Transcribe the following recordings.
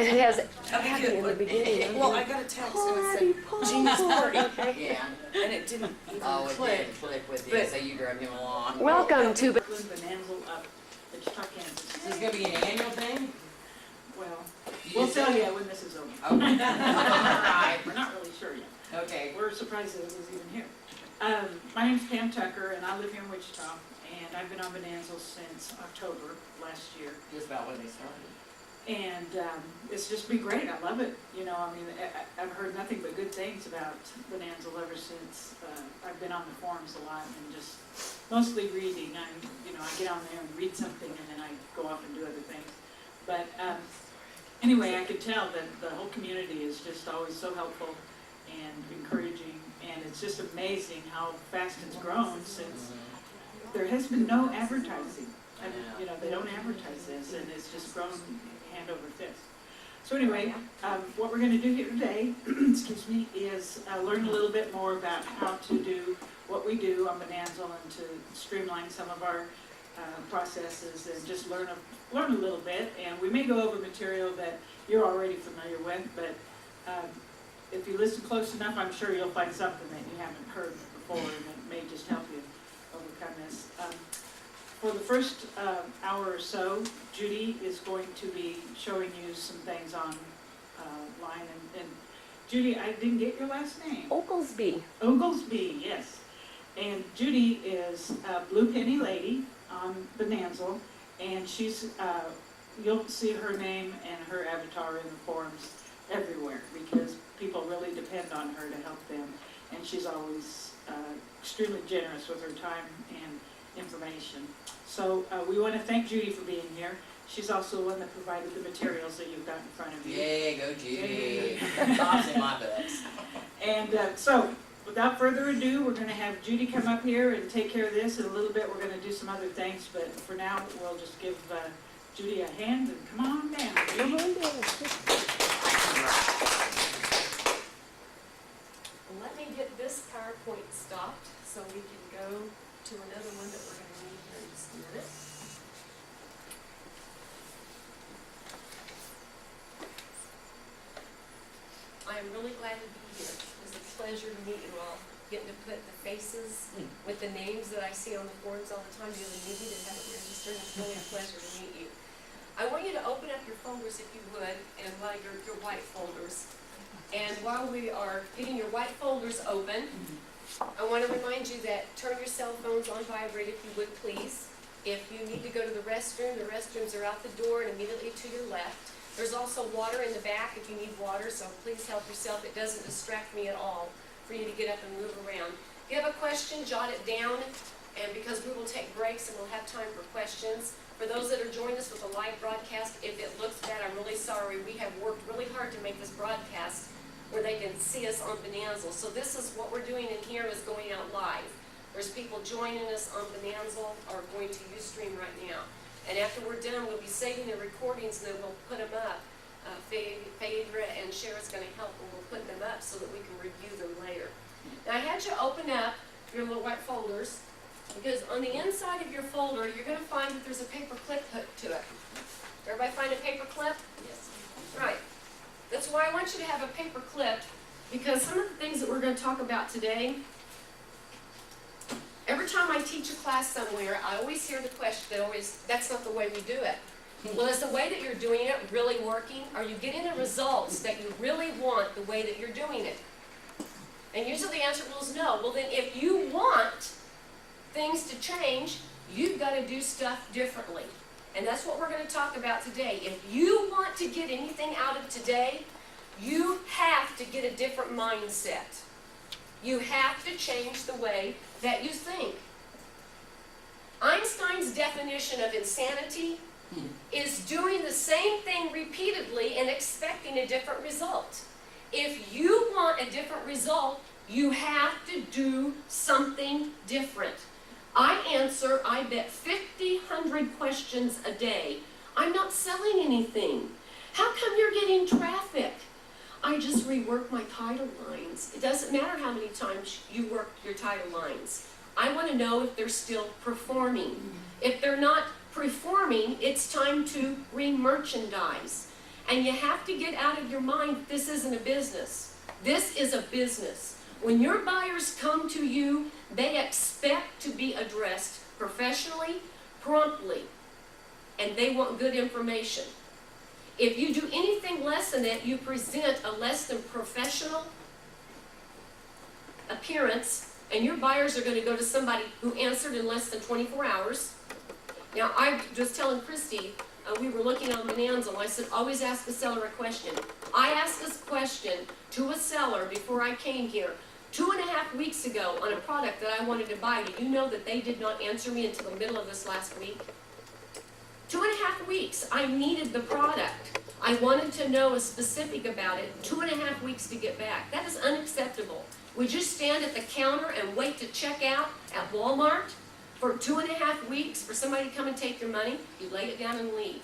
because it has Happy happy in the beginning. Well, I got a text and it said Gina's party, Yeah. and it didn't even Oh, it click. did click with you, But- so you drug him along. Welcome to BonanzleUP Wichita, Kansas. Is this gonna be an annual thing? Well, You we'll just tell said- you when this is over. Okay. Alright. We're not really sure yet. Okay. We're surprised that it was even here. My name's Pam Tucker, and I live here in Wichita, and I've been on Bonanza since October last year. Just about when they started. And it's just been great. I love it. You know, I mean, I've heard nothing but good things about Bonanza ever since I've been on the forums a lot and just mostly reading. I get on there and read something, and then I go off and do other things. But anyway, I could tell that the whole community is just always so helpful and encouraging, and it's just amazing how fast it's grown since there has been no advertising. I mean, you know, they don't advertise this, and it's just grown hand over fist. So anyway, what we're going to do here today, excuse me, is learn a little bit more about how to do what we do on Bonanza and to streamline some of our processes and just learn a little bit. And we may go over material that you're already familiar with, but if you listen close enough, I'm sure you'll find something that you haven't heard before, and it may just help you overcome this. For the first hour or so, Judy is going to be showing you some things online. And Judy, I didn't get your last name. Oglesby. Oglesby, yes. And Judy is bluepennylady on Bonanza, and she's you'll see her name and her avatar in the forums everywhere because people really depend on her to help them, and she's always extremely generous with her time and information. So we want to thank Judy for being here. She's also the one that provided the materials that you've got in front of you. Yay, go Judy. Tops in my books. And so, without further ado, we're going to have Judy come up here and take care of this. In a little bit, we're going to do some other things, but for now, we'll just give Judy a hand and come on down. Come on down. Let me get this PowerPoint stopped so we can go to another one that we're going to need here in just a minute. I am really glad to be here. It's a pleasure to meet you all. Getting to put the faces with the names that I see on the forums all the time, really newbie that haven't registered. It's really a pleasure to meet you. I want you to open up your folders if you would, and your white folders. And while we are getting your white folders open, I want to remind you that turn your cell phones on vibrate if you would please. If you need to go to the restrooms are out the door and immediately to your left. There's also water in the back if you need water, so please help yourself. It doesn't distract me at all for you to get up and move around. If you have a question, jot it down, and because we will take breaks and we'll have time for questions. For those that are joining us with a live broadcast, if it looks bad, I'm really sorry. We have worked really hard to make this broadcast where they can see us on Bonanza. So this is what we're doing in here is going out live. There's people joining us on Bonanza or going to Ustream right now. And after we're done, we'll be saving the recordings and then we'll put them up. Phaedra and Cher's going to help and we'll put them up so that we can review them later. Now I had you open up your little white folders because on the inside of your folder, you're going to find that there's a paper clip hooked to it. Everybody find a paper clip? Yes. Right. That's why I want you to have a paper clip, because some of the things that we're going to talk about today, every time I teach a class somewhere, I always hear the question, that's not the way we do it. Well, is the way that you're doing it really working? Are you getting the results that you really want the way that you're doing it? And usually the answer is no. Well, then if you want things to change, you've got to do stuff differently. And that's what we're going to talk about today. If you want to get anything out of today, you have to get a different mindset. You have to change the way that you think. Einstein's definition of insanity is doing the same thing repeatedly and expecting a different result. If you want a different result, you have to do something different. I answer, I bet 100 questions a day. I'm not selling anything. How come you're getting traffic? I just rework my title lines. It doesn't matter how many times you work your title lines. I want to know if they're still performing. If they're not performing, it's time to re-merchandise. And you have to get out of your mind, this isn't a business. This is a business. When your buyers come to you, they expect to be addressed professionally, promptly, and they want good information. If you do anything less than that, you present a less than professional appearance, and your buyers are going to go to somebody who answered in less than 24 hours. Now, I was telling Christy, we were looking on Bonanza, and I said, always ask the seller a question. I asked this question to a seller before I came here 2.5 weeks ago on a product that I wanted to buy. Do you know that they did not answer me until the middle of this last week? 2.5 weeks. I needed the product. I wanted to know a specific about it. 2.5 weeks to get back. That is unacceptable. Would you stand at the counter and wait to check out at Walmart for 2.5 weeks for somebody to come and take your money? You lay it down and leave.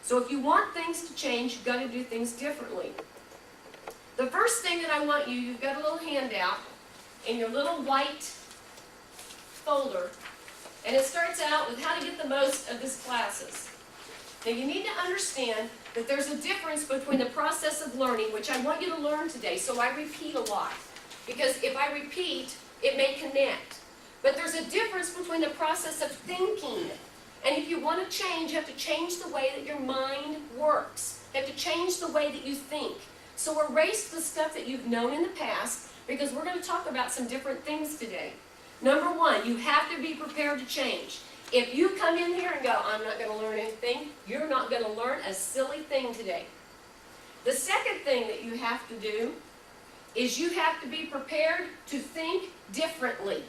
So if you want things to change, you've got to do things differently. The first thing that I want you, you've got a little handout in your little white folder, and it starts out with how to get the most of these classes. Now you need to understand that there's a difference between the process of learning, which I want you to learn today, so I repeat a lot. Because if I repeat, it may connect. But there's a difference between the process of thinking. And if you want to change, you have to change the way that your mind works. You have to change the way that you think. So erase the stuff that you've known in the past, because we're going to talk about some different things today. Number one, you have to be prepared to change. If you come in here and go, I'm not going to learn anything, you're not going to learn a silly thing today. The second thing that you have to do is you have to be prepared to think differently.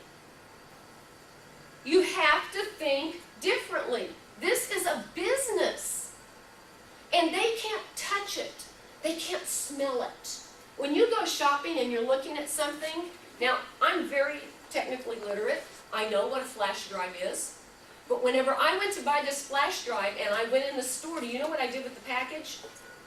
You have to think differently. This is a business. And they can't touch it. They can't smell it. When you go shopping and you're looking at something, now I'm very technically literate. I know what a flash drive is. But whenever I went to buy this flash drive and I went in the store, do you know what I did with the package?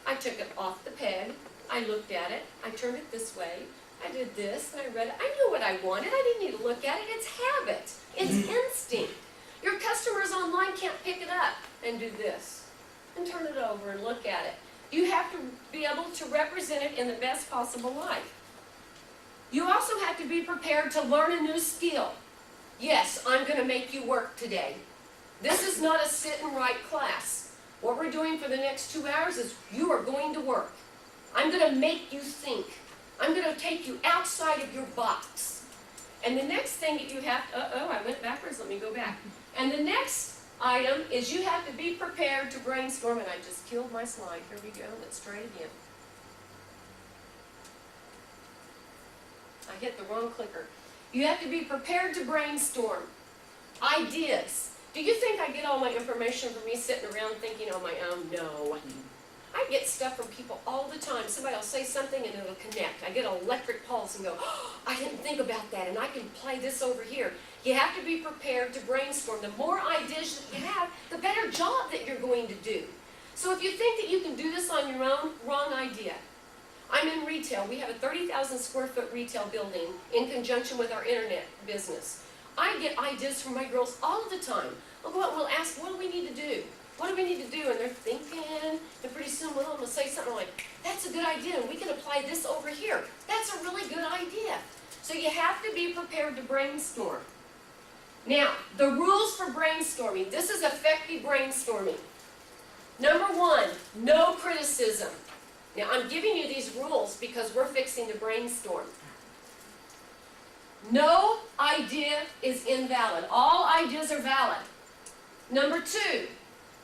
I took it off the peg. I looked at it. I turned it this way. I did this and I read it. I knew what I wanted. I didn't need to look at it. It's habit. It's instinct. Your customers online can't pick it up and do this and turn it over and look at it. You have to be able to represent it in the best possible light. You also have to be prepared to learn a new skill. Yes, I'm going to make you work today. This is not a sit and write class. What we're doing for the next 2 hours is you are going to work. I'm going to make you think. I'm going to take you outside of your box. And the next thing that you have, I went backwards, let me go back. And the next item is you have to be prepared to brainstorm, and I just killed my slide. Here we go, let's try it again. I hit the wrong clicker. You have to be prepared to brainstorm ideas. Do you think I get all my information from me sitting around thinking on my own? No. I get stuff from people all the time. Somebody will say something and it'll connect. I get an electric pulse and go, oh, I didn't think about that, and I can play this over here. You have to be prepared to brainstorm. The more ideas that you have, the better job that you're going to do. So if you think that you can do this on your own, wrong idea. I'm in retail. We have a 30,000 square foot retail building in conjunction with our internet business. I get ideas from my girls all the time. I'll go out and we'll ask, what do we need to do? What do we need to do? And they're thinking, and pretty soon one of them will say something like, that's a good idea, and we can apply this over here. That's a really good idea. So you have to be prepared to brainstorm. Now, the rules for brainstorming. This is effective brainstorming. Number one, no criticism. Now, I'm giving you these rules because we're fixing to brainstorm. No idea is invalid. All ideas are valid. Number two,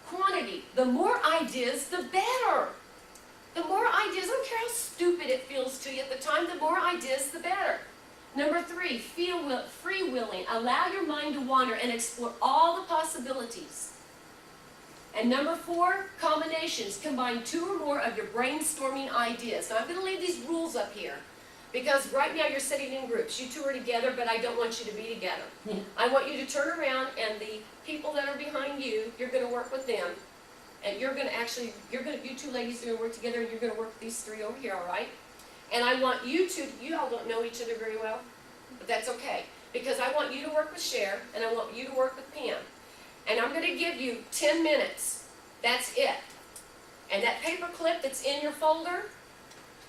quantity. The more ideas, the better. The more ideas, I don't care how stupid it feels to you at the time, the more ideas, the better. Number three, free-willing. Allow your mind to wander and explore all the possibilities. And number four, combinations. Combine 2 or more of your brainstorming ideas. Now I'm going to leave these rules up here because right now you're sitting in groups. You two are together, but I don't want you to be together. I want you to turn around, and the people that are behind you, you're going to work with them. And you're going to actually, you two ladies are going to work together, and you're going to work with these 3 over here, all right? And I want you two, you all don't know each other very well, but that's okay. Because I want you to work with Cher, and I want you to work with Pam. And I'm going to give you 10 minutes. That's it. And that paper clip that's in your folder,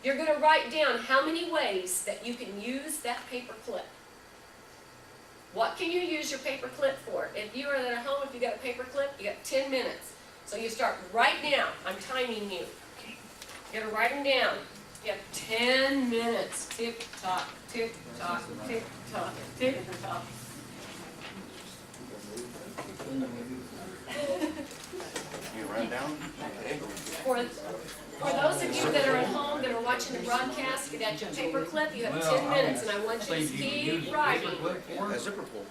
you're gonna write down how many ways that you can use that paper clip. What can you use your paper clip for? If you are at home, if you got a paper clip, you got 10 minutes. So you start right now. I'm timing you. You gotta write them down. You have 10 minutes. Tick tock, tick tock, tick tock, tick tock. You run down? Okay. For those of you that are at home that are watching the broadcast, you got your paper clip, you have 10 minutes, and I want you to keep writing. A zipper pull.